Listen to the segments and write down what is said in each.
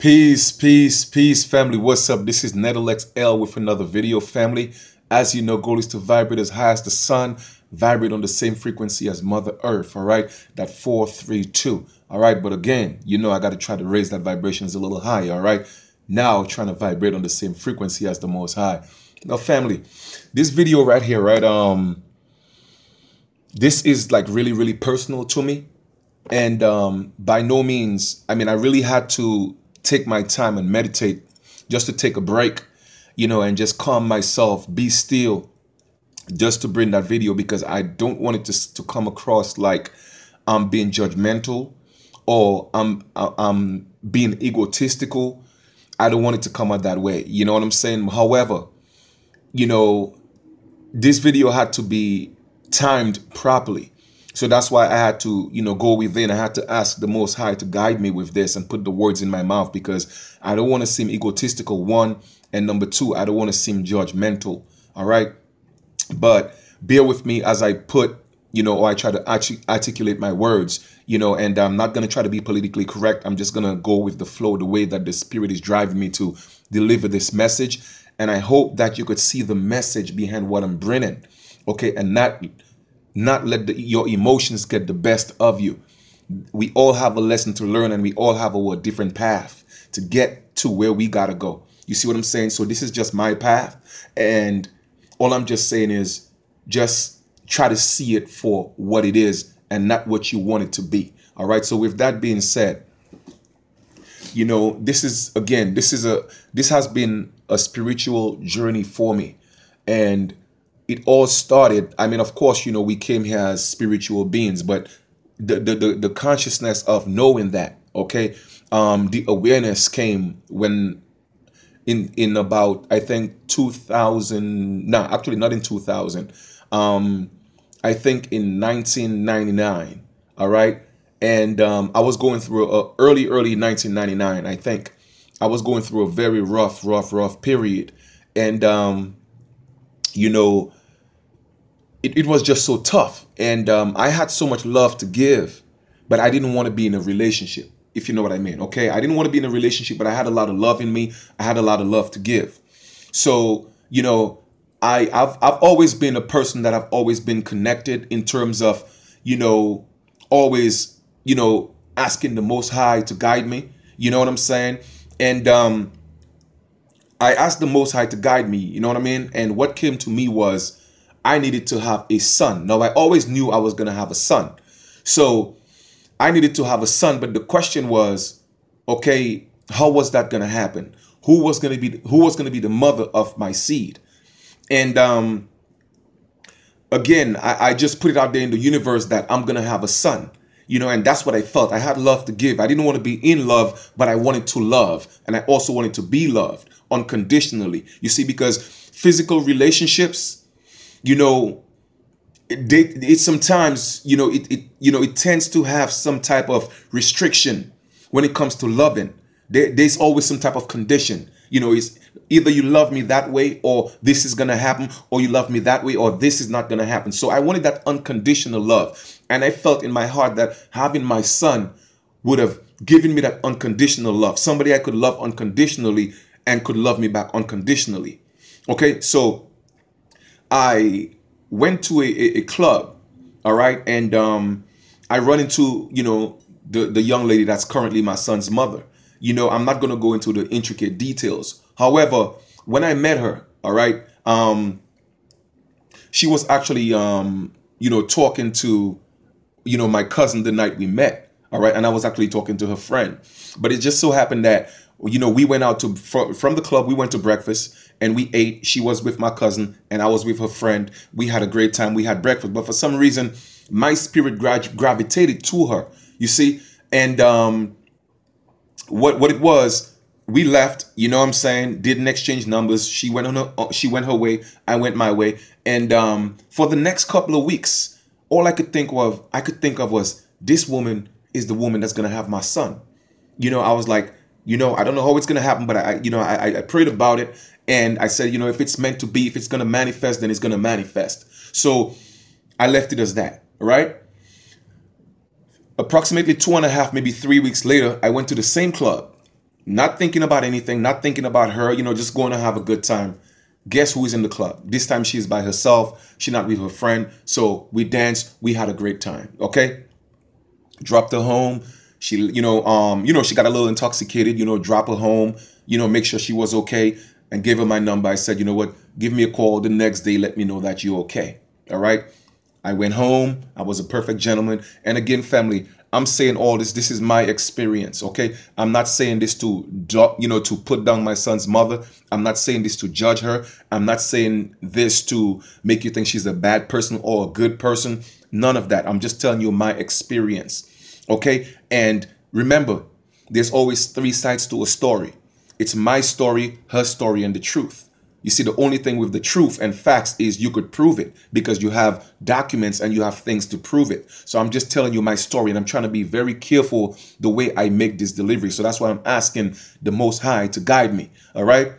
Peace, peace, peace, family. What's up? This is NetherXL with another video, family. As you know, goal is to vibrate as high as the sun, vibrate on the same frequency as Mother Earth, all right? That 432, all right? But again, you know I got to try to raise that vibrations a little higher, all right? Now trying to vibrate on the same frequency as the Most High. Now, family, this video right here, right? This is like really personal to me. And by no means, I mean, I really had to take my time and meditate, just to take a break, you know, and just calm myself, be still, just to bring that video, because I don't want it to come across like I'm being judgmental or I'm being egotistical. I don't want it to come out that way. You know what I'm saying? However, you know, this video had to be timed properly. So that's why I had to, you know, go within. I had to ask the Most High to guide me with this and put the words in my mouth, because I don't want to seem egotistical, one, and number two, I don't want to seem judgmental. All right. But bear with me as I put, you know, or I try to actually articulate my words, you know, and I'm not going to try to be politically correct. I'm just going to go with the flow, the way that the Spirit is driving me to deliver this message. And I hope that you could see the message behind what I'm bringing. OK, and not let your emotions get the best of you. We all have a lesson to learn, and we all have a different path to get to where we gotta go. You see what I'm saying? So this is just my path, and all I'm just saying is just try to see it for what it is and not what you want it to be. All right. So with that being said, you know, this has been a spiritual journey for me, and it all started, I mean, of course, you know, we came here as spiritual beings, but the consciousness of knowing that, okay, the awareness came when in about, I think, 2000, no, actually not in 2000, I think in 1999, all right, and I was going through early 1999, I think. I was going through a very rough period, and you know, it was just so tough. And I had so much love to give, but I didn't want to be in a relationship, if you know what I mean. Okay, I didn't want to be in a relationship, but I had a lot of love in me. I had a lot of love to give. So, you know, I've always been a person that I've always been connected in terms of, you know, always, you know, asking the Most High to guide me. You know what I'm saying? And I asked the Most High to guide me, you know what I mean? And what came to me was I needed to have a son. Now, I always knew I was going to have a son. So I needed to have a son. But the question was, okay, how was that going to happen? Who was going to be the mother of my seed? And again, I just put it out there in the universe that I'm going to have a son. You know, and that's what I felt. I had love to give. I didn't want to be in love, but I wanted to love. And I also wanted to be loved unconditionally. You see, because physical relationships, you know, it sometimes, you know, it tends to have some type of restriction when it comes to loving. There's always some type of condition. You know, it's either you love me that way, or this is going to happen, or you love me that way, or this is not going to happen. So I wanted that unconditional love. And I felt in my heart that having my son would have given me that unconditional love. Somebody I could love unconditionally and could love me back unconditionally. Okay, so I went to a club, all right, and I run into, you know, the young lady that's currently my son's mother. You know, I'm not going to go into the intricate details. However, when I met her, all right, she was actually, you know, talking to, you know, my cousin the night we met, all right, and I was actually talking to her friend. But it just so happened that, you know, we went out to from the club, we went to breakfast and we ate. She was with my cousin and I was with her friend. We had a great time. We had breakfast, but for some reason, my spirit gravitated to her, you see, and what it was, we left, you know what I'm saying, didn't exchange numbers. She went her way, I went my way. And for the next couple of weeks, all I could think of was, this woman is the woman that's going to have my son. You know, I was like, you know, I don't know how it's going to happen, but I prayed about it. And I said, you know, if it's meant to be, if it's going to manifest, then it's going to manifest. So I left it as that, right? Approximately 2.5, maybe 3 weeks later, I went to the same club. Not thinking about anything, not thinking about her, you know, just going to have a good time. Guess who is in the club? This time she's by herself. She's not with her friend. So we danced. We had a great time. Okay. Dropped her home. She, she got a little intoxicated, drop her home, make sure she was okay, and gave her my number. I said, you know what, give me a call the next day. Let me know that you're okay. All right. I went home. I was a perfect gentleman. And again, family, I'm saying all this. This is my experience. OK, I'm not saying this to, to put down my son's mother. I'm not saying this to judge her. I'm not saying this to make you think she's a bad person or a good person. None of that. I'm just telling you my experience. OK, and remember, there's always three sides to a story. It's my story, her story, and the truth. You see, the only thing with the truth and facts is you could prove it because you have documents and you have things to prove it. So I'm just telling you my story, and I'm trying to be very careful the way I make this delivery. So that's why I'm asking the Most High to guide me. All right.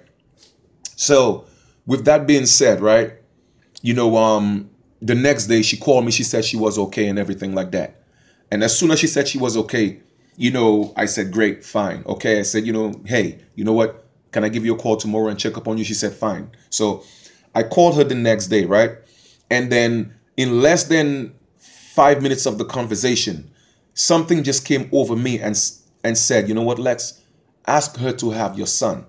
So with that being said, right, the next day she called me. She said she was okay and everything like that. And as soon as she said she was okay, I said, great, fine. Okay. I said, hey, you know what? Can I give you a call tomorrow and check up on you? She said, fine. So I called her the next day, right? And then in less than 5 minutes of the conversation, something just came over me and said, you know what, Lex, ask her to have your son.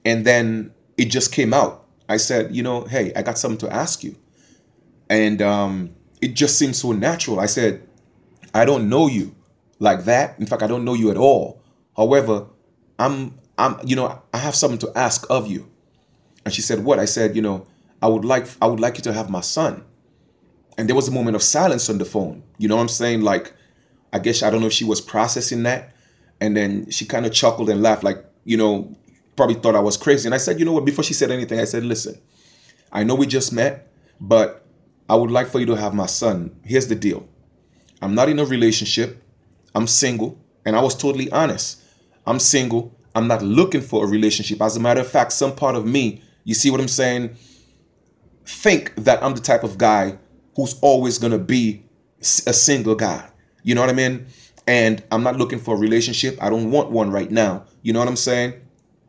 And then it just came out. I said, hey, I got something to ask you. And it just seemed so natural. I said, I don't know you like that. In fact, I don't know you at all. However, I have something to ask of you. And she said, what? I said, I would like you to have my son. And there was a moment of silence on the phone. You know what I'm saying? Like, I guess, I don't know if she was processing that. And then she kind of chuckled and laughed, like, probably thought I was crazy. And I said, you know what, before she said anything, I said, listen, I know we just met, but I would like for you to have my son. Here's the deal. I'm not in a relationship. I'm single. And I was totally honest. I'm single. I'm not looking for a relationship. As a matter of fact, some part of me, you see what I'm saying, think that I'm the type of guy who's always going to be a single guy. You know what I mean? And I'm not looking for a relationship. I don't want one right now. You know what I'm saying?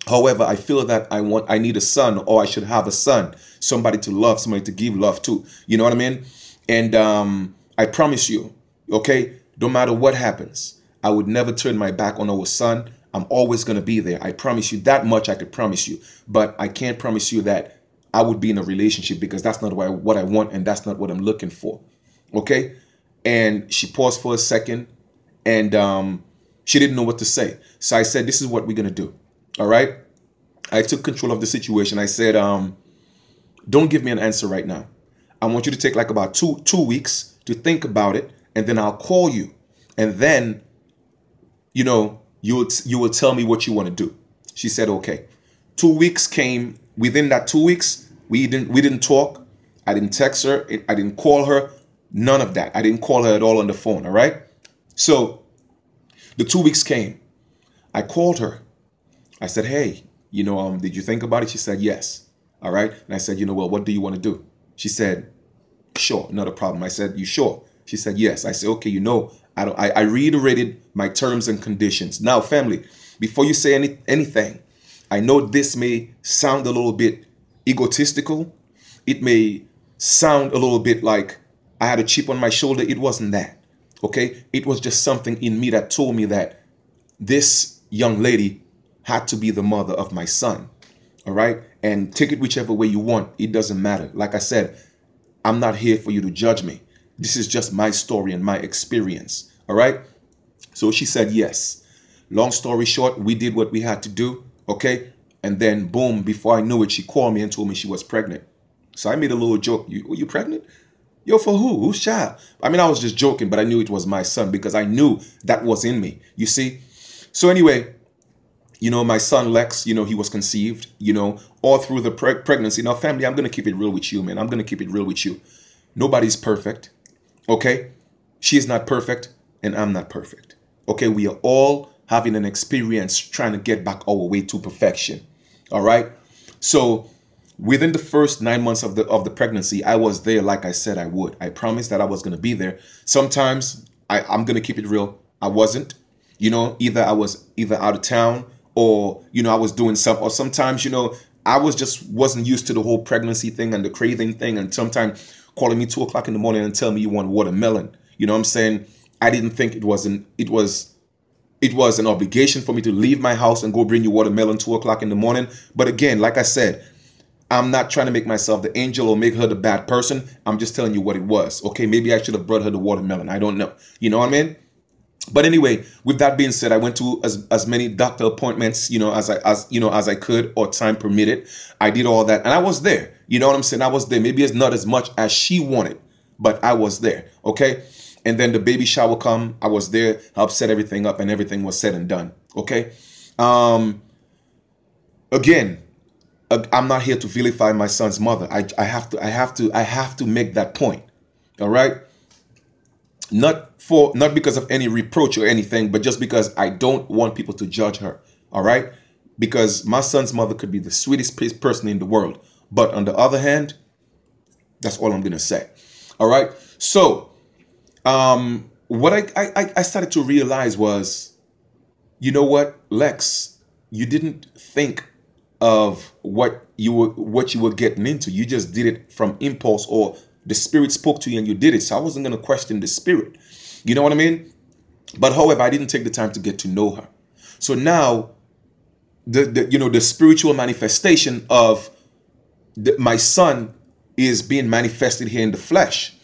However, I feel that I need a son, or I should have a son, somebody to love, somebody to give love to. You know what I mean? And I promise you, okay, no matter what happens, I would never turn my back on our son. I'm always going to be there. I promise you that much. I could promise you, but I can't promise you that I would be in a relationship, because that's not what I want. And that's not what I'm looking for. Okay. And she paused for a second, and she didn't know what to say. So I said, this is what we're going to do. All right. I took control of the situation. I said, don't give me an answer right now. I want you to take like about two weeks to think about it. And then I'll call you. And then, you will tell me what you want to do. She said, okay. 2 weeks came. Within that 2 weeks, we didn't talk. I didn't text her. I didn't call her. None of that. I didn't call her at all on the phone. All right. So the 2 weeks came. I called her. I said, hey, did you think about it? She said, yes. All right. And I said, well, what do you want to do? She said, sure, not a problem. I said, you sure? She said, yes. I said, okay, I reiterated my terms and conditions. Now, family, before you say anything, I know this may sound a little bit egotistical. It may sound a little bit like I had a chip on my shoulder. It wasn't that. Okay. It was just something in me that told me that this young lady had to be the mother of my son. All right. And take it whichever way you want. It doesn't matter. Like I said, I'm not here for you to judge me. This is just my story and my experience. All right. So she said yes. Long story short, we did what we had to do. Okay. And then boom, before I knew it, she called me and told me she was pregnant. So I made a little joke. Were you pregnant? Yo, for who? Whose child? I mean, I was just joking, but I knew it was my son because I knew that was in me. You see? So anyway, my son Lex, he was conceived, all through the pregnancy. Now, family, I'm going to keep it real with you, man. I'm going to keep it real with you. Nobody's perfect. Okay. She is not perfect and I'm not perfect. Okay. We are all having an experience trying to get back our way to perfection. All right. So within the first 9 months of the pregnancy, I was there. Like I said, I would. I promised that I was going to be there. Sometimes I'm going to keep it real. I wasn't, either I was out of town, or, you know, I was doing something, or sometimes, you know, I wasn't used to the whole pregnancy thing and the craving thing. And sometimes calling me 2 o'clock in the morning and tell me you want watermelon. You know what I'm saying? I didn't think it was an obligation for me to leave my house and go bring you watermelon 2 o'clock in the morning. But again, like I said, I'm not trying to make myself the angel or make her the bad person. I'm just telling you what it was. Okay, maybe I should have brought her the watermelon. I don't know. You know what I mean? But anyway, with that being said, I went to as many doctor appointments, you know, as I could, or time permitted. I did all that, and I was there. You know what I'm saying? I was there. Maybe it's not as much as she wanted, but I was there. Okay. And then the baby shower come. I was there. Helped set everything up, and everything was said and done. Okay. Again, I'm not here to vilify my son's mother. I have to make that point. All right. Not because of any reproach or anything, but just because I don't want people to judge her. All right. Because my son's mother could be the sweetest person in the world. But on the other hand, that's all I'm going to say. All right. So what I started to realize was, you know what, Lex, you didn't think of what you were getting into. You just did it from impulse, or the spirit spoke to you and you did it. So I wasn't going to question the spirit. You know what I mean? But however, I didn't take the time to get to know her. So now the spiritual manifestation of my son is being manifested here in the flesh.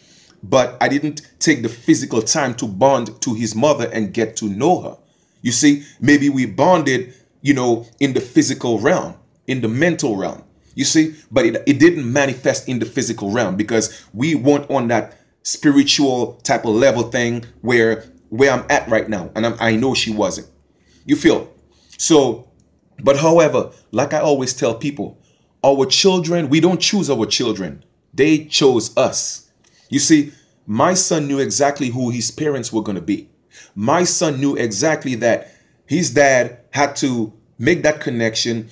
But I didn't take the physical time to bond to his mother and get to know her. You see, maybe we bonded, you know, in the physical realm, in the mental realm. You see, but it didn't manifest in the physical realm because we weren't on that spiritual type of level thing where I'm at right now. And I know she wasn't. You feel? So, but however, like I always tell people, our children, we don't choose our children. They chose us. You see, my son knew exactly who his parents were going to be. My son knew exactly that his dad had to make that connection,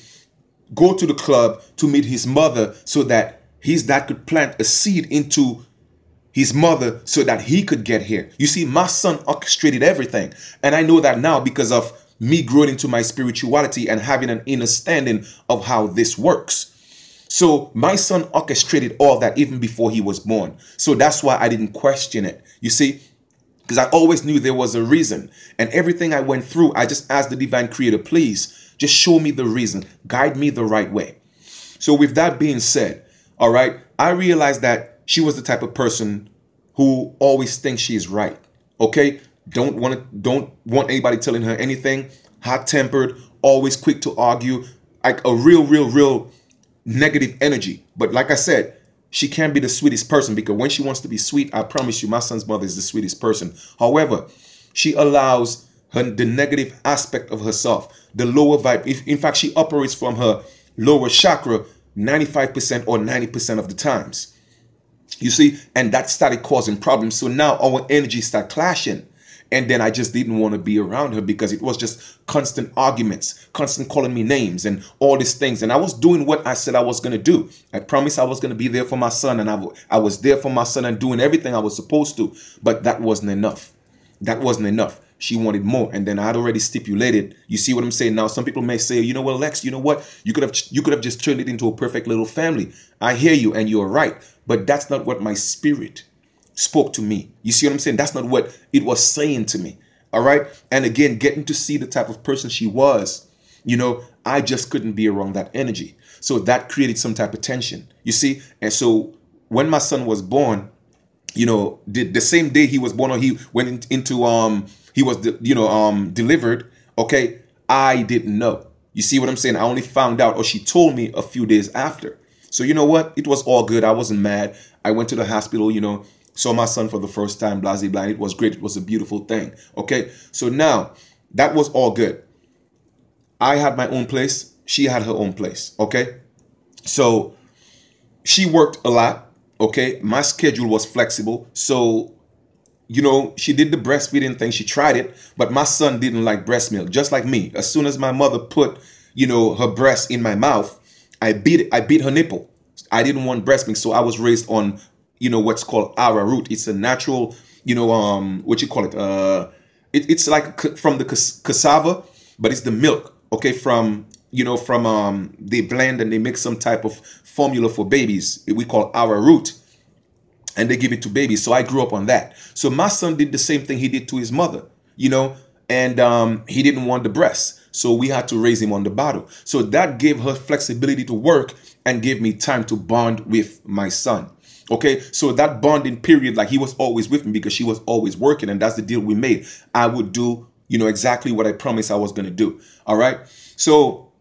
go to the club to meet his mother so that his dad could plant a seed into his mother so that he could get here. You see, my son orchestrated everything. And I know that now because of me growing into my spirituality and having an understanding of how this works. So my son orchestrated all that even before he was born. So that's why I didn't question it. You see, because I always knew there was a reason. And everything I went through, I just asked the divine creator, please, just show me the reason. Guide me the right way. So with that being said, all right, I realized that she was the type of person who always thinks she is right. Okay? Don't want anybody telling her anything. Hot-tempered, always quick to argue, like a real negative energy. But like I said, she can be the sweetest person because when she wants to be sweet, I promise you, my son's mother is the sweetest person. However, she allows the negative aspect of herself, the lower vibe. In fact, she operates from her lower chakra 95% or 90% of the times. You see, and that started causing problems. So now our energy started clashing. And then I just didn't want to be around her because it was just constant arguments, constant calling me names and all these things. And I was doing what I said I was going to do. I promised I was going to be there for my son, and I was there for my son and doing everything I was supposed to. But that wasn't enough. That wasn't enough. She wanted more. And then I had already stipulated. You see what I'm saying? Now, some people may say, you know what, Lex, you know what? You could have just turned it into a perfect little family. I hear you and you're right. But that's not what my spirit spoke to me. You see what I'm saying? That's not what it was saying to me. All right. And again, getting to see the type of person she was, you know, I just couldn't be around that energy. So that created some type of tension, you see? And so when my son was born, you know, the same day he was born, or he went into, he was, delivered. Okay. I didn't know. You see what I'm saying? I only found out, or she told me a few days after. So you know what? It was all good. I wasn't mad. I went to the hospital, you know, saw my son for the first time, blah, blah, blah. It was great. It was a beautiful thing. Okay. So now that was all good. I had my own place. She had her own place. Okay. So she worked a lot. Okay. My schedule was flexible. So, you know, she did the breastfeeding thing. She tried it, but my son didn't like breast milk, just like me. As soon as my mother put, you know, her breast in my mouth, I beat her nipple. I didn't want breast milk. So I was raised on, you know, what's called arrowroot. It's a natural, you know, what you call it? It's like from the cassava, but it's the milk. okay, from, you know, from they blend and they make some type of formula for babies. We call arrowroot, and they give it to babies. So I grew up on that. So my son did the same thing he did to his mother, you know, and he didn't want the breast. So we had to raise him on the bottle. So that gave her flexibility to work and gave me time to bond with my son. Okay, so that bonding period, like he was always with me because she was always working, and that's the deal we made. I would do, you know, exactly what I promised I was going to do. All right. So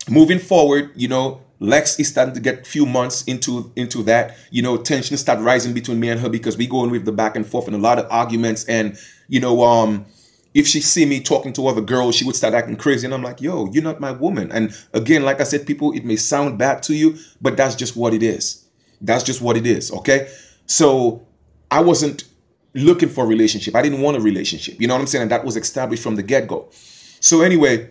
moving forward, you know, Lex is starting to get a few months into that, you know, tension start rising between me and her because we go in with the back and forth and a lot of arguments. And, you know, if she see me talking to other girls, she would start acting crazy. And I'm like, yo, you're not my woman. And again, like I said, people, it may sound bad to you, but that's just what it is. That's just what it is. Okay. So I wasn't looking for a relationship. I didn't want a relationship. You know what I'm saying? And that was established from the get-go. So anyway,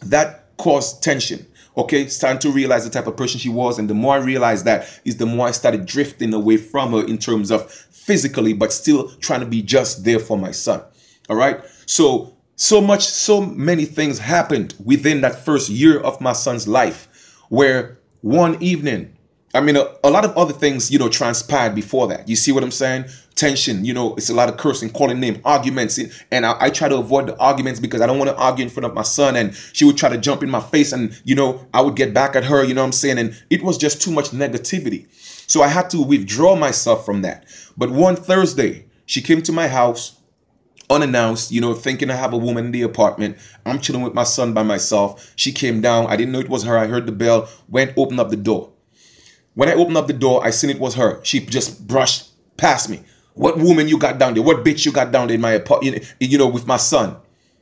that caused tension. Okay, starting to realize the type of person she was. And the more I realized that is the more I started drifting away from her in terms of physically, but still trying to be just there for my son. All right. So many things happened within that first year of my son's life where one evening, I mean, a lot of other things, you know, transpired before that. You see what I'm saying? Tension, you know, it's a lot of cursing, calling name, arguments. And I try to avoid the arguments because I don't want to argue in front of my son. And she would try to jump in my face and, you know, I would get back at her, you know what I'm saying? And it was just too much negativity. So I had to withdraw myself from that. But one Thursday, she came to my house unannounced, you know, thinking I have a woman in the apartment. I'm chilling with my son by myself. She came down. I didn't know it was her. I heard the bell, went, opened up the door. When I opened up the door, I seen it was her. She just brushed past me. What woman you got down there? What bitch you got down there in my apartment, you know, with my son?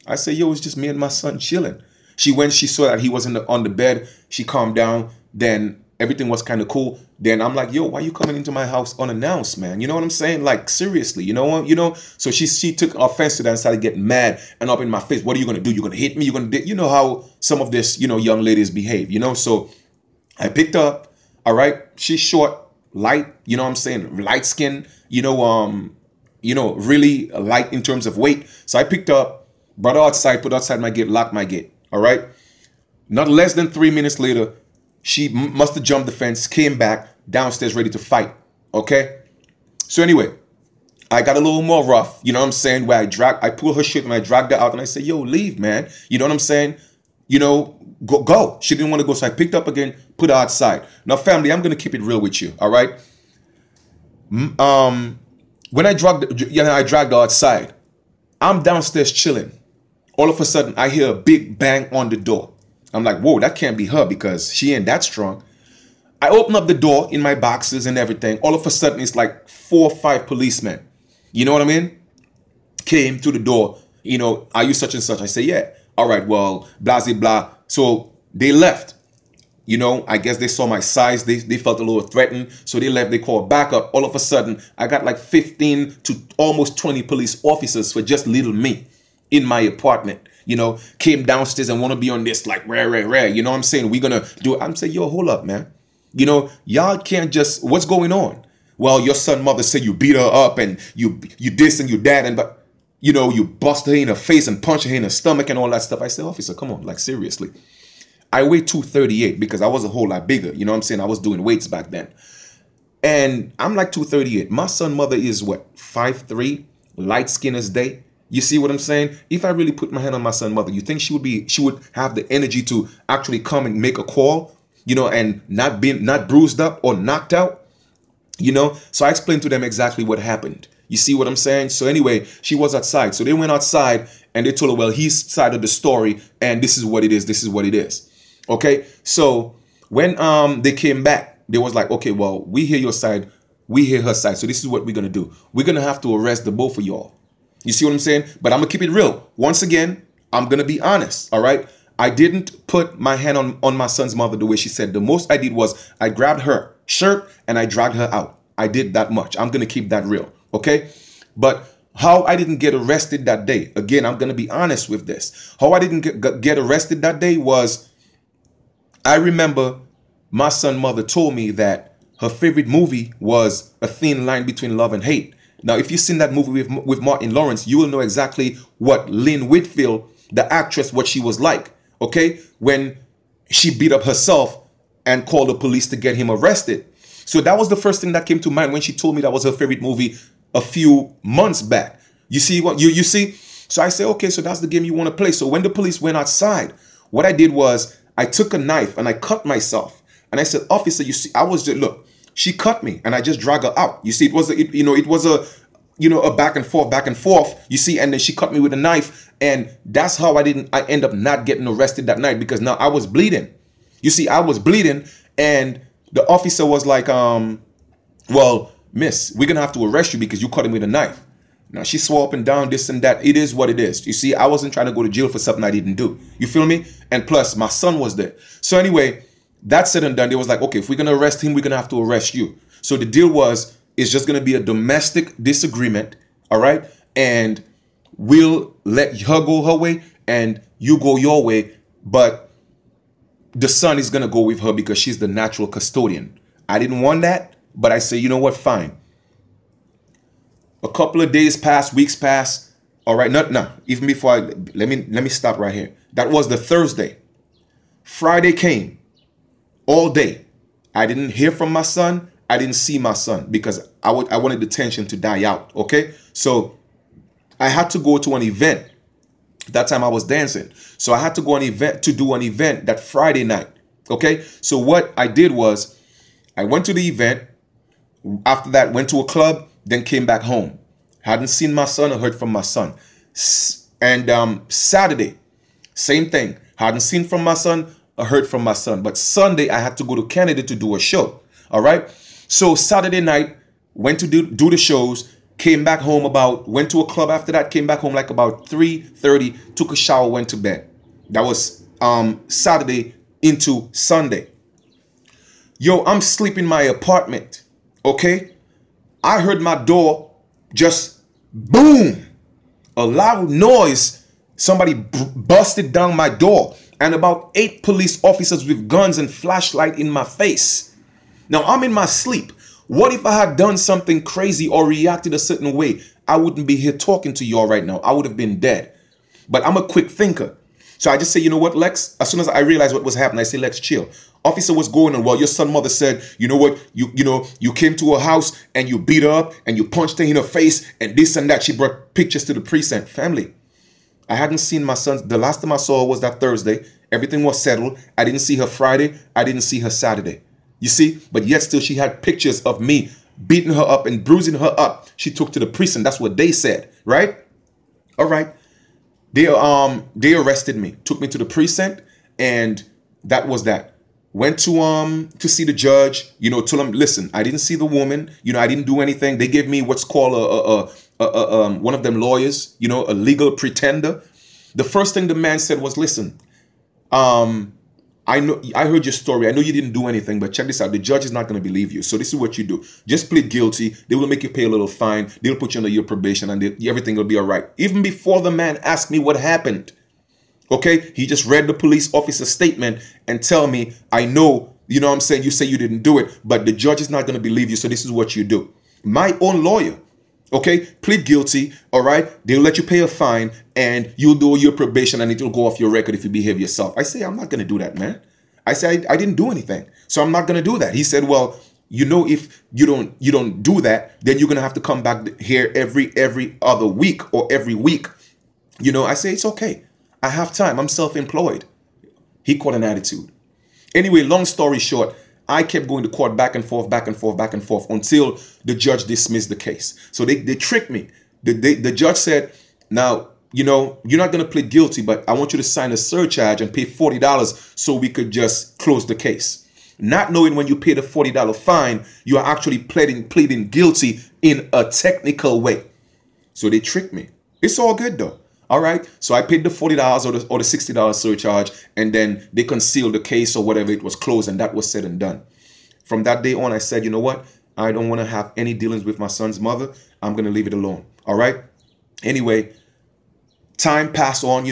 I said, yo, it's just me and my son chilling. She went, she saw that he was on the bed. She calmed down. Then everything was kind of cool. Then I'm like, yo, why you coming into my house unannounced, man? You know what I'm saying? Like, seriously, you know what? You know? So she took offense to that and started getting mad and up in my face. What are you going to do? You're going to hit me? You're going to, you know how some of this, you know, young ladies behave, you know? So I picked up. All right. She's short, light, you know what I'm saying? Light skin, you know, really light in terms of weight. So I picked up, brought her outside, put her outside my gate, locked my gate. All right. Not less than 3 minutes later, she must have jumped the fence, came back downstairs ready to fight. Okay. So anyway, I got a little more rough, you know what I'm saying? Where I pulled her shit and I dragged her out and I said, yo, leave, man. You know what I'm saying? You know, go. She didn't want to go. So I picked up again, put her outside. Now, family, I'm going to keep it real with you. All right. When I dragged her outside, I'm downstairs chilling. All of a sudden, I hear a big bang on the door. I'm like, whoa, that can't be her because she ain't that strong. I open up the door in my boxes and everything. All of a sudden, it's like 4 or 5 policemen. You know what I mean? Came to the door. You know, are you such and such? I say, yeah. All right, well, blah, blah, blah. So they left. You know, I guess they saw my size. They felt a little threatened. So they left. They called backup. All of a sudden, I got like 15 to almost 20 police officers for just little me in my apartment. You know, came downstairs and want to be on this like rare. You know what I'm saying? We're going to do it. I'm saying, yo, hold up, man. You know, y'all can't just, what's going on? Well, your son mother said you beat her up and you this and you that. And but, you know, you bust her in her face and punch her in her stomach and all that stuff. I said, officer, come on, like seriously. I weigh 238 because I was a whole lot bigger. You know what I'm saying? I was doing weights back then. And I'm like 238. My son mother is what? 5'3", light skin as day. You see what I'm saying? If I really put my hand on my son mother, you think she would have the energy to actually come and make a call, you know, and not bruised up or knocked out, you know? So I explained to them exactly what happened. You see what I'm saying? So anyway, she was outside. So they went outside and they told her, well, his side of the story and this is what it is. This is what it is. Okay. So when they came back, they was like, okay, well, we hear your side. We hear her side. So this is what we're going to do. We're going to have to arrest the both of y'all. You see what I'm saying? But I'm going to keep it real. Once again, I'm going to be honest. All right. I didn't put my hand on my son's mother the way she said. The most I did was I grabbed her shirt and I dragged her out. I did that much. I'm going to keep that real. Okay. But how I didn't get arrested that day, again, I'm going to be honest with this. How I didn't get arrested that day was I remember my son's mother told me that her favorite movie was A Thin Line Between Love and Hate. Now, if you've seen that movie with Martin Lawrence, you will know exactly what Lynn Whitfield, the actress, what she was like. okay, when she beat up herself and called the police to get him arrested. So that was the first thing that came to mind when she told me that was her favorite movie a few months back. You see what you see? So I said, okay, so that's the game you want to play. So when the police went outside, what I did was I took a knife and I cut myself. And I said, officer, you see, I was just, look, she cut me and I just dragged her out. You see, it was a back and forth, you see, and then she cut me with a knife. And that's how I end up not getting arrested that night, because now I was bleeding. You see, I was bleeding, and the officer was like, well, miss, we're going to have to arrest you because you cut him with a knife. Now, she swore up and down, this and that. It is what it is. You see, I wasn't trying to go to jail for something I didn't do. You feel me? And plus, my son was there. So anyway, that said and done, they was like, okay, if we're going to arrest him, we're going to have to arrest you. So the deal was, it's just going to be a domestic disagreement, all right? And we'll let her go her way and you go your way. But the son is going to go with her because she's the natural custodian. I didn't want that, but I say, you know what, fine. A couple of days pass, weeks pass. All right, no, even before let me stop right here. That was the Thursday. Friday came all day. I didn't hear from my son. I didn't see my son because I wanted the tension to die out. Okay, so I had to go to an event. That time I was dancing, so I had to go do an event that Friday night. Okay, so what I did was I went to the event. After that, went to a club, then came back home. Hadn't seen my son or heard from my son. And Saturday, same thing. Hadn't seen from my son or heard from my son. But Sunday, I had to go to Canada to do a show. All right. So Saturday night, went to do the shows, came back home went to a club after that, came back home like about 3:30, took a shower, went to bed. That was Saturday into Sunday. Yo, I'm sleeping in my apartment. Okay. I heard my door just boom, a loud noise. Somebody busted down my door, and about 8 police officers with guns and flashlight in my face. Now I'm in my sleep. What if I had done something crazy or reacted a certain way? I wouldn't be here talking to y'all right now. I would have been dead. But I'm a quick thinker. So I just say, you know what, Lex? As soon as I realized what was happening, I say, Lex, chill. Officer, what's going on? Well, your son mother said, you know what, you came to her house and you beat her up and you punched her in her face and this and that. She brought pictures to the precinct. Family, I hadn't seen my son. The last time I saw her was that Thursday. Everything was settled. I didn't see her Friday. I didn't see her Saturday. You see, but yet still she had pictures of me beating her up and bruising her up. She took to the precinct. That's what they said, right? All right. They arrested me, took me to the precinct, and that was that. Went to see the judge, told him, listen, I didn't see the woman, I didn't do anything. They gave me what's called one of them lawyers, a legal pretender. The first thing the man said was, listen, I heard your story. I know you didn't do anything, but check this out. The judge is not going to believe you. So this is what you do. Just plead guilty. They will make you pay a little fine. They'll put you under your probation and everything will be all right. Even before the man asked me what happened. Okay, he just read the police officer's statement and tell me, I know, what I'm saying, you say you didn't do it, but the judge is not going to believe you. So this is what you do. My own lawyer, okay, plead guilty, all right? They'll let you pay a fine and you'll do your probation and it will go off your record if you behave yourself. I say, I'm not going to do that, man. I say, I didn't do anything, so I'm not going to do that. He said, well, if you don't do that, then you're going to have to come back here every other week or every week. I say, it's okay. I have time. I'm self-employed. He caught an attitude. Anyway, long story short, I kept going to court back and forth until the judge dismissed the case. So they tricked me. The judge said, now, you're not going to plead guilty, but I want you to sign a surcharge and pay $40 so we could just close the case. Not knowing when you pay the $40 fine, you are actually pleading guilty in a technical way. So they tricked me. It's all good though. All right. So I paid the $40 or the $60 surcharge, and then they concealed the case or whatever. It was closed, and that was said and done. From that day on, I said, you know what? I don't want to have any dealings with my son's mother. I'm going to leave it alone. All right. Anyway, time passed on,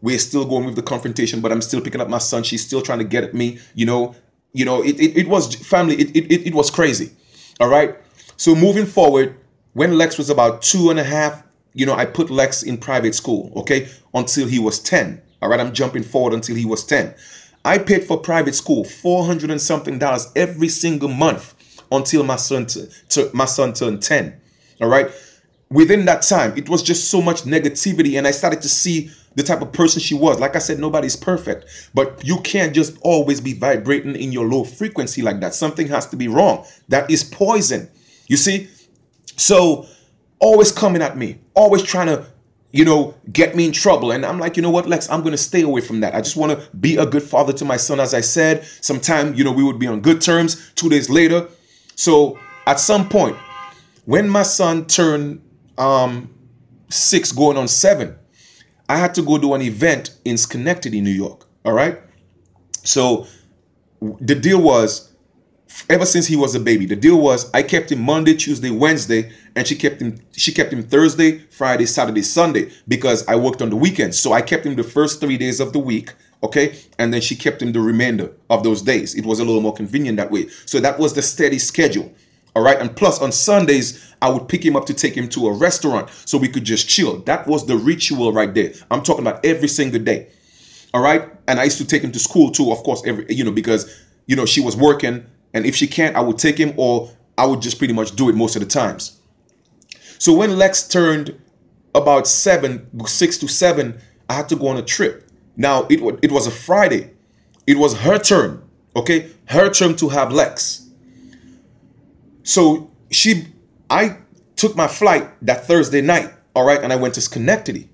we're still going with the confrontation, but I'm still picking up my son. She's still trying to get at me. It was family. It was crazy. All right. So moving forward, when Lex was about 2.5, I put Lex in private school, okay, until he was 10, All right, I'm jumping forward until he was 10. I paid for private school $400 and something every single month until my son turned 10. All right. Within that time, it was just so much negativity, and I started to see the type of person she was. Like I said, nobody's perfect, but you can't just always be vibrating in your low frequency like that. Something has to be wrong. That is poison. You see? So always coming at me, always trying to, get me in trouble. And I'm like, you know what, Lex, I'm going to stay away from that. I just want to be a good father to my son. As I said, sometime, we would be on good terms 2 days later. So at some point, when my son turned 6 going on 7, I had to go do an event in Schenectady, New York. All right. So the deal was, ever since he was a baby, the deal was I kept him Monday, Tuesday, Wednesday, and she kept him Thursday, Friday, Saturday, Sunday, because I worked on the weekends. So I kept him the first 3 days of the week. Okay. And then she kept him the remainder of those days. It was a little more convenient that way. So that was the steady schedule. All right. And plus on Sundays, I would pick him up to take him to a restaurant so we could just chill. That was the ritual right there. I'm talking about every single day. All right. And I used to take him to school too, of course, because, she was working. And if she can't, I would take him, or I would just pretty much do it most of the times. So when Lex turned about 6 to 7, I had to go on a trip. Now, it was a Friday. It was her turn, okay? Her turn to have Lex. So I took my flight that Thursday night, all right? And I went to Schenectady.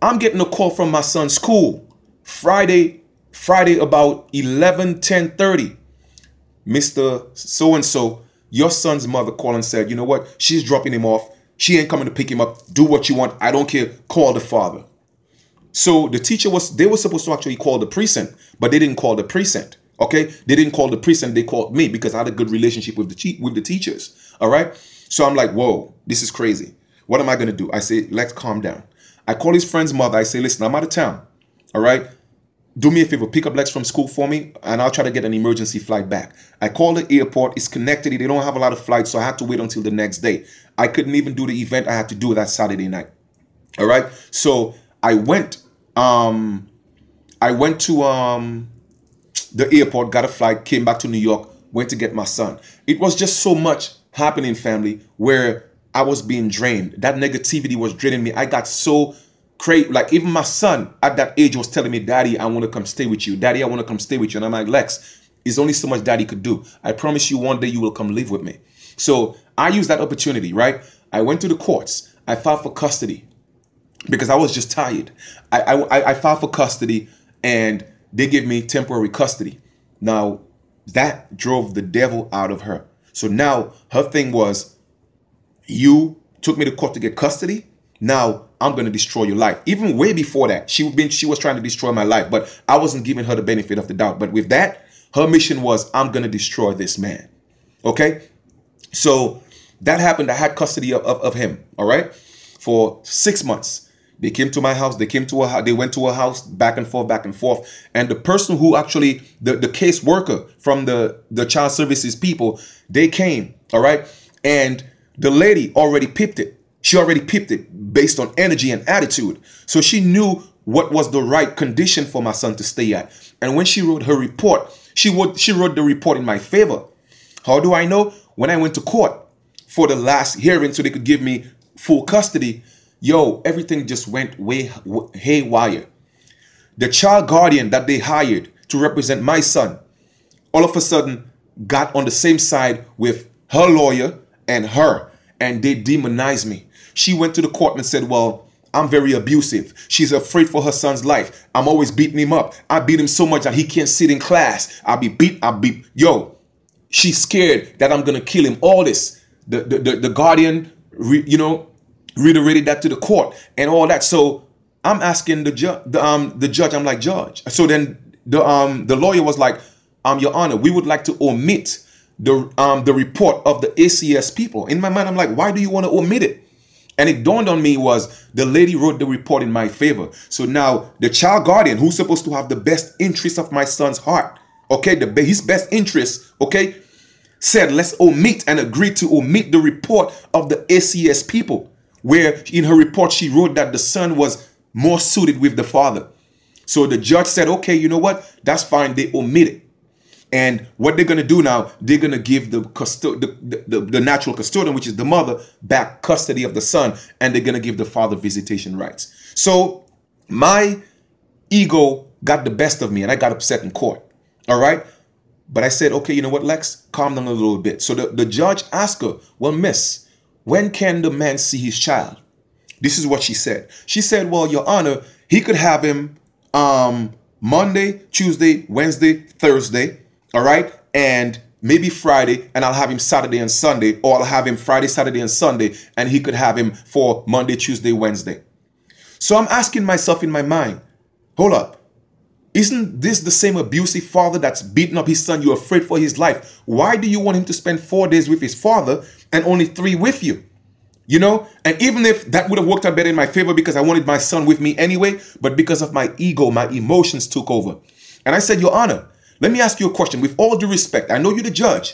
I'm getting a call from my son's school Friday about 10:30. Mr. So-and-so, your son's mother called and said, you know what? She's dropping him off. She ain't coming to pick him up. Do what you want. I don't care. Call the father. So the teacher they were supposed to actually call the precinct, but they didn't call the precinct. Okay. They didn't call the precinct. They called me because I had a good relationship with the teachers. All right. So I'm like, whoa, this is crazy. What am I going to do? I say, let's calm down. I call his friend's mother. I say, listen, I'm out of town. All right. Do me a favor, pick up Lex from school for me, and I'll try to get an emergency flight back. I called the airport. It's connected. They don't have a lot of flights, so I had to wait until the next day. I couldn't even do the event. I had to do it that Saturday night. All right. So I went to the airport, got a flight, came back to New York, went to get my son. It was just so much happening, family, where I was being drained. That negativity was draining me. I got so crazy. Like even my son at that age was telling me, Daddy, I want to come stay with you. Daddy, I want to come stay with you. And I'm like, Lex, there's only so much Daddy could do. I promise you one day you will come live with me. So I used that opportunity, right? I went to the courts. I filed for custody because I was just tired. I filed for custody and they gave me temporary custody. Now that drove the devil out of her. So now her thing was, you took me to court to get custody. Now I'm going to destroy your life. Even way before that, she was trying to destroy my life, but I wasn't giving her the benefit of the doubt. But with that, her mission was, I'm going to destroy this man. Okay. So that happened. I had custody of him. All right. For 6 months. They came to my house. They went to a house, back and forth, back and forth. And the person who actually, the case worker from the child services people, they came. All right. And the lady already pipped it. She already pipped it based on energy and attitude. So she knew what was the right condition for my son to stay at. And when she wrote her report, she wrote the report in my favor. How do I know? When I went to court for the last hearing so they could give me full custody, everything just went way haywire. The child guardian that they hired to represent my son all of a sudden got on the same side with her lawyer and her, and they demonized me. She went to the court and said, well, I'm very abusive. She's afraid for her son's life. I'm always beating him up. I beat him so much that he can't sit in class. She's scared that I'm going to kill him. All this. The guardian, reiterated that to the court and all that. So I'm asking the judge, I'm like, Judge. So then the lawyer was like, Your Honor, we would like to omit the report of the ACS people. In my mind, I'm like, why do you want to omit it? And it dawned on me was the lady wrote the report in my favor. So now the child guardian, who's supposed to have the best interest of my son's heart, okay, his best interest, okay, said let's omit and agreed to omit the report of the ACS people, where in her report she wrote that the son was more suited with the father. So the judge said, okay, you know what? That's fine. They omit it. And what they're going to do now, they're going to give the natural custodian, which is the mother, back custody of the son. And they're going to give the father visitation rights. So my ego got the best of me and I got upset in court. All right. But I said, okay, you know what, Lex, calm down a little bit. So the judge asked her, well, miss, when can the man see his child? This is what she said. She said, well, Your Honor, he could have him Monday, Tuesday, Wednesday, Thursday. All right. And maybe Friday, and I'll have him Saturday and Sunday, or I'll have him Friday, Saturday, and Sunday, and he could have him for Monday, Tuesday, Wednesday. So I'm asking myself in my mind, hold up. Isn't this the same abusive father that's beating up his son? You're afraid for his life. Why do you want him to spend 4 days with his father and only 3 with you? You know, and even if that would have worked out better in my favor because I wanted my son with me anyway, but because of my ego, my emotions took over. And I said, Your Honor, let me ask you a question. With all due respect, I know you're the judge,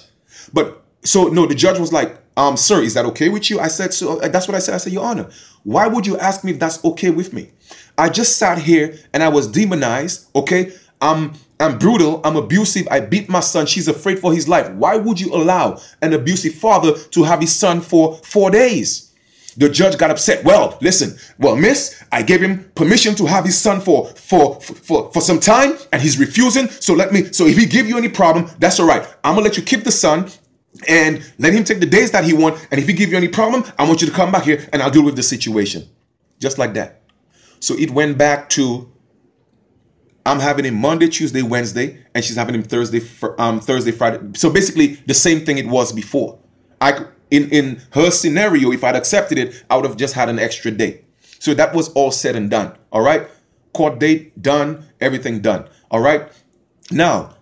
but so no, the judge was like, sir, is that okay with you? I said, so that's what I said. I said, Your Honor, why would you ask me if that's okay with me? I just sat here and I was demonized. Okay. I'm brutal. I'm abusive. I beat my son. She's afraid for his life. Why would you allow an abusive father to have his son for 4 days? The judge got upset. Well, listen, well, miss, I gave him permission to have his son for some time and he's refusing. So if he give you any problem, that's all right. I'm gonna let you keep the son and let him take the days that he wants. And if he give you any problem, I want you to come back here and I'll deal with the situation. Just like that. So it went back to, I'm having him Monday, Tuesday, Wednesday, and she's having him Thursday, Friday. So basically the same thing it was before. In her scenario, if I'd accepted it, I would have just had an extra day. So that was all said and done. All right. Court date done. Everything done. All right. Now,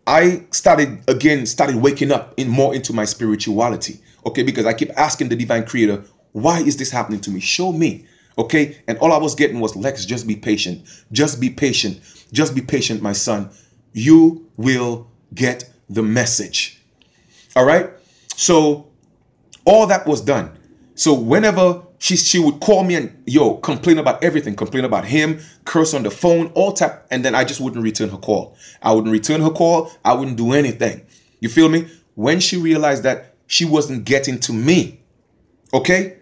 I started waking up more into my spirituality. Okay. Because I keep asking the divine creator, why is this happening to me? Show me. Okay. And all I was getting was, Lex, just be patient. Just be patient. Just be patient, my son. You will get the message. All right. So all that was done. So whenever she would call me and complain about everything, complain about him, curse on the phone, all tap, and then I just wouldn't return her call. I wouldn't return her call. I wouldn't do anything. You feel me? When she realized that she wasn't getting to me, okay,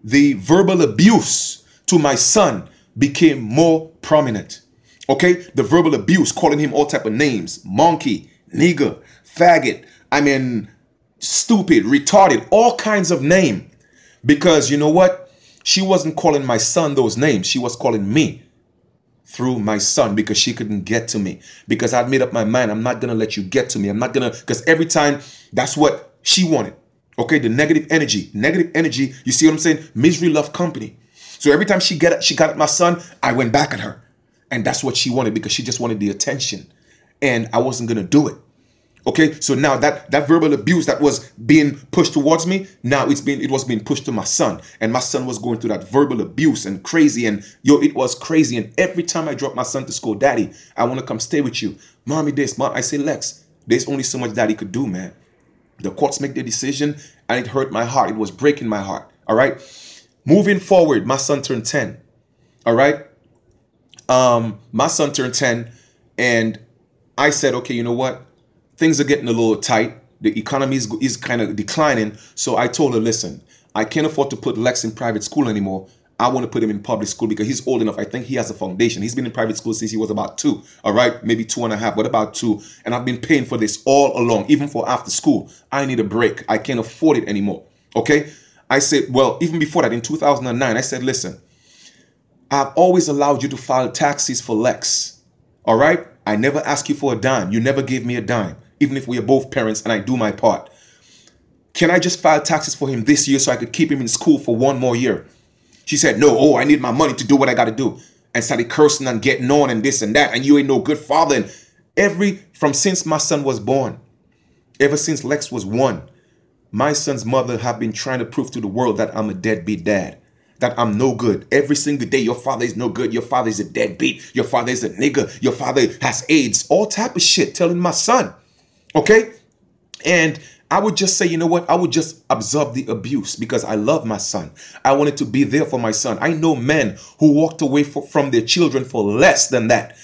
the verbal abuse to my son became more prominent. Okay, the verbal abuse, calling him all type of names, monkey, nigger, faggot, stupid, retarded, all kinds of name. Because you know what? She wasn't calling my son those names. She was calling me through my son because she couldn't get to me. Because I'd made up my mind. I'm not going to let you get to me. I'm not going to, because every time that's what she wanted. Okay, the negative energy, you see what I'm saying? Misery love company. So every time she got at my son, I went back at her. And that's what she wanted because she just wanted the attention. And I wasn't going to do it. Okay, so now that verbal abuse that was being pushed towards me, now it was being pushed to my son. And my son was going through that verbal abuse and crazy. And it was crazy. And every time I drop my son to school, Daddy, I want to come stay with you. Mommy this, Mom. I say, Lex, there's only so much Daddy could do, man. The courts make their decision and it hurt my heart. It was breaking my heart. All right. Moving forward, my son turned 10. All right. My son turned 10 and I said, okay, you know what? Things are getting a little tight. The economy is kind of declining. So I told her, listen, I can't afford to put Lex in private school anymore. I want to put him in public school because he's old enough. I think he has a foundation. He's been in private school since he was about 2. All right. Maybe 2.5, but about 2. And I've been paying for this all along, even for after school. I need a break. I can't afford it anymore. Okay. I said, well, even before that, in 2009, I said, listen, I've always allowed you to file taxes for Lex. All right. I never asked you for a dime. You never gave me a dime, even if we are both parents and I do my part. Can I just file taxes for him this year so I could keep him in school for 1 more year? She said, no, I need my money to do what I got to do. And started cursing and getting on and this and that. And you ain't no good father. And since my son was born, ever since Lex was 1, my son's mother have been trying to prove to the world that I'm a deadbeat dad. That I'm no good. Every single day, your father is no good. Your father is a deadbeat. Your father is a nigger. Your father has AIDS. All type of shit telling my son. Okay? And I would just say, you know what? I would just absorb the abuse because I love my son. I wanted to be there for my son. I know men who walked away from their children for less than that.